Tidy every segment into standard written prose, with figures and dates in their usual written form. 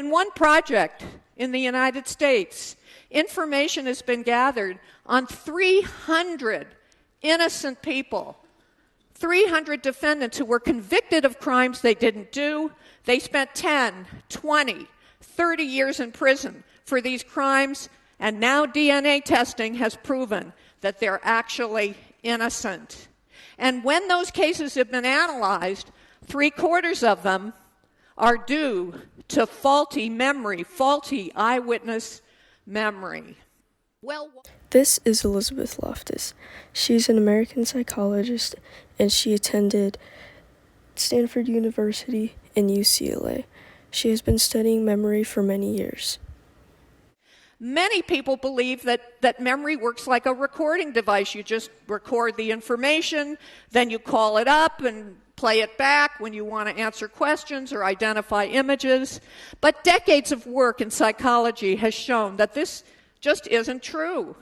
In one project in the United States, information has been gathered on 300 innocent people, 300 defendants who were convicted of crimes they didn't do. They spent 10, 20, 30 years in prison for these crimes, and now DNA testing has proven that they're actually innocent. And when those cases have been analyzed, 3/4 of them are due to faulty memory, faulty eyewitness memory. This is Elizabeth Loftus. She's an American psychologist, and she attended Stanford University and UCLA. She has been studying memory for many years. Many people believe that memory works like a recording device. You just record the information, then you call it up and play it back when you want to answer questions or identify images. But decades of work in psychology has shown that this just isn't true.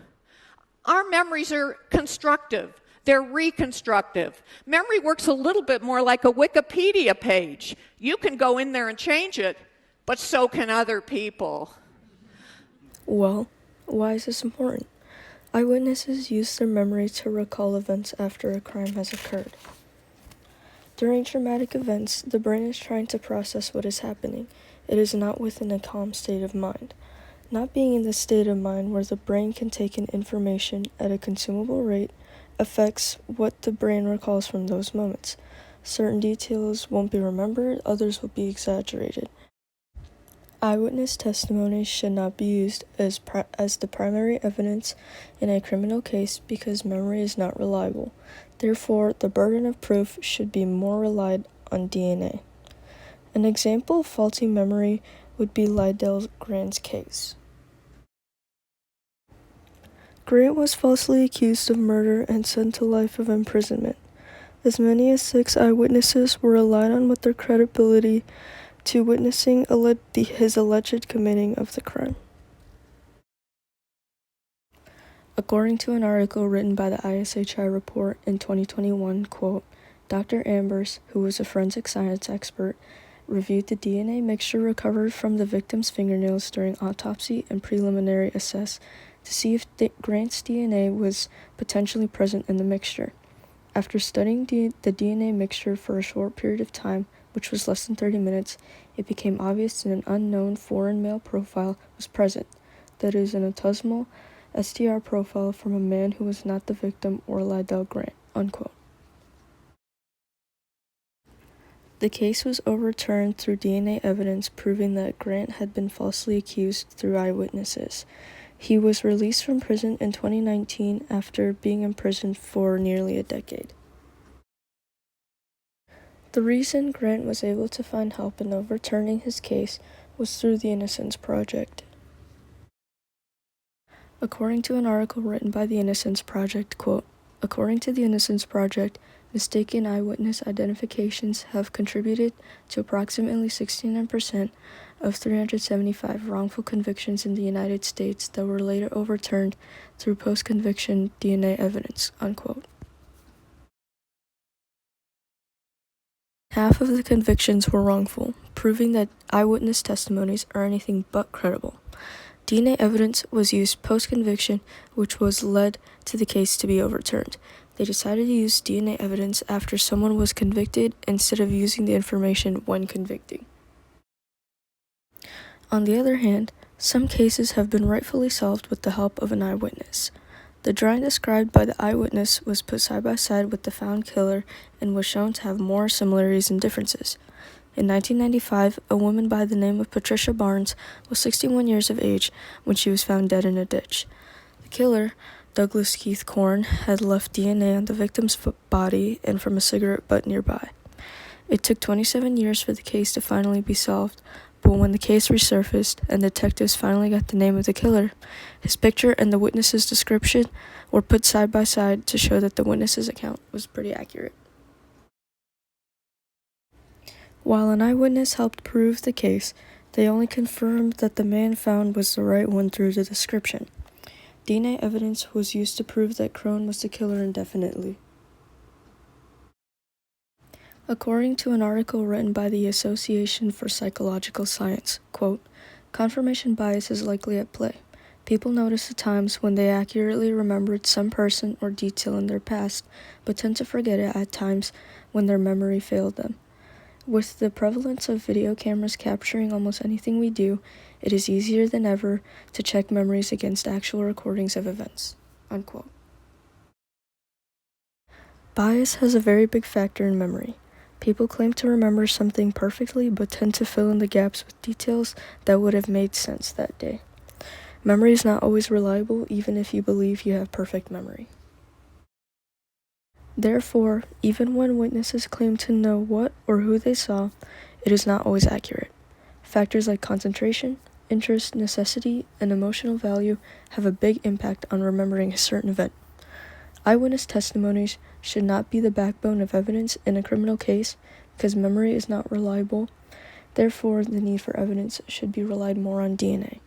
Our memories are constructive. They're reconstructive. Memory works a little bit more like a Wikipedia page. You can go in there and change it, but so can other people. Well, why is this important? Eyewitnesses use their memory to recall events after a crime has occurred. During traumatic events, the brain is trying to process what is happening. It is not within a calm state of mind. Not being in the state of mind where the brain can take in information at a consumable rate affects what the brain recalls from those moments. Certain details won't be remembered, others will be exaggerated. Eyewitness testimony should not be used as the primary evidence in a criminal case because memory is not reliable. Therefore, the burden of proof should be more relied on DNA. An example of faulty memory would be Lydell Grant's case. Grant was falsely accused of murder and sent to life of imprisonment. As many as 6 eyewitnesses were relied on with their credibility to witnessing his alleged committing of the crime. According to an article written by the ISHI report in 2021, quote, Dr. Ambers, who was a forensic science expert, reviewed the DNA mixture recovered from the victim's fingernails during autopsy and preliminary assess to see if Grant's DNA was potentially present in the mixture. After studying the DNA mixture for a short period of time, which was less than 30 minutes, it became obvious that an unknown foreign male profile was present, that is, an autosomal STR profile from a man who was not the victim or Lydell Grant, unquote. The case was overturned through DNA evidence proving that Grant had been falsely accused through eyewitnesses. He was released from prison in 2019 after being imprisoned for nearly a decade. The reason Grant was able to find help in overturning his case was through the Innocence Project. According to an article written by the Innocence Project, quote, according to the Innocence Project, mistaken eyewitness identifications have contributed to approximately 69% of 375 wrongful convictions in the United States that were later overturned through post-conviction DNA evidence, unquote. Half of the convictions were wrongful, proving that eyewitness testimonies are anything but credible. DNA evidence was used post-conviction, which was led to the case to be overturned. They decided to use DNA evidence after someone was convicted instead of using the information when convicting. On the other hand, some cases have been rightfully solved with the help of an eyewitness. The drawing described by the eyewitness was put side by side with the found killer and was shown to have more similarities than differences. In 1995, a woman by the name of Patricia Barnes was 61 years of age when she was found dead in a ditch. The killer, Douglas Keith Korn, had left DNA on the victim's body and from a cigarette butt nearby. It took 27 years for the case to finally be solved, but when the case resurfaced and detectives finally got the name of the killer, his picture and the witness's description were put side by side to show that the witness's account was pretty accurate. While an eyewitness helped prove the case, they only confirmed that the man found was the right one through the description. DNA evidence was used to prove that Crone was the killer indefinitely. According to an article written by the Association for Psychological Science, quote, confirmation bias is likely at play. People notice the times when they accurately remembered some person or detail in their past, but tend to forget it at times when their memory failed them. With the prevalence of video cameras capturing almost anything we do, it is easier than ever to check memories against actual recordings of events. Unquote. Bias has a very big factor in memory. People claim to remember something perfectly, but tend to fill in the gaps with details that would have made sense that day. Memory is not always reliable, even if you believe you have perfect memory. Therefore, even when witnesses claim to know what or who they saw, it is not always accurate. Factors like concentration, interest, necessity, and emotional value have a big impact on remembering a certain event. Eyewitness testimonies should not be the backbone of evidence in a criminal case because memory is not reliable. Therefore, the need for evidence should be relied more on DNA.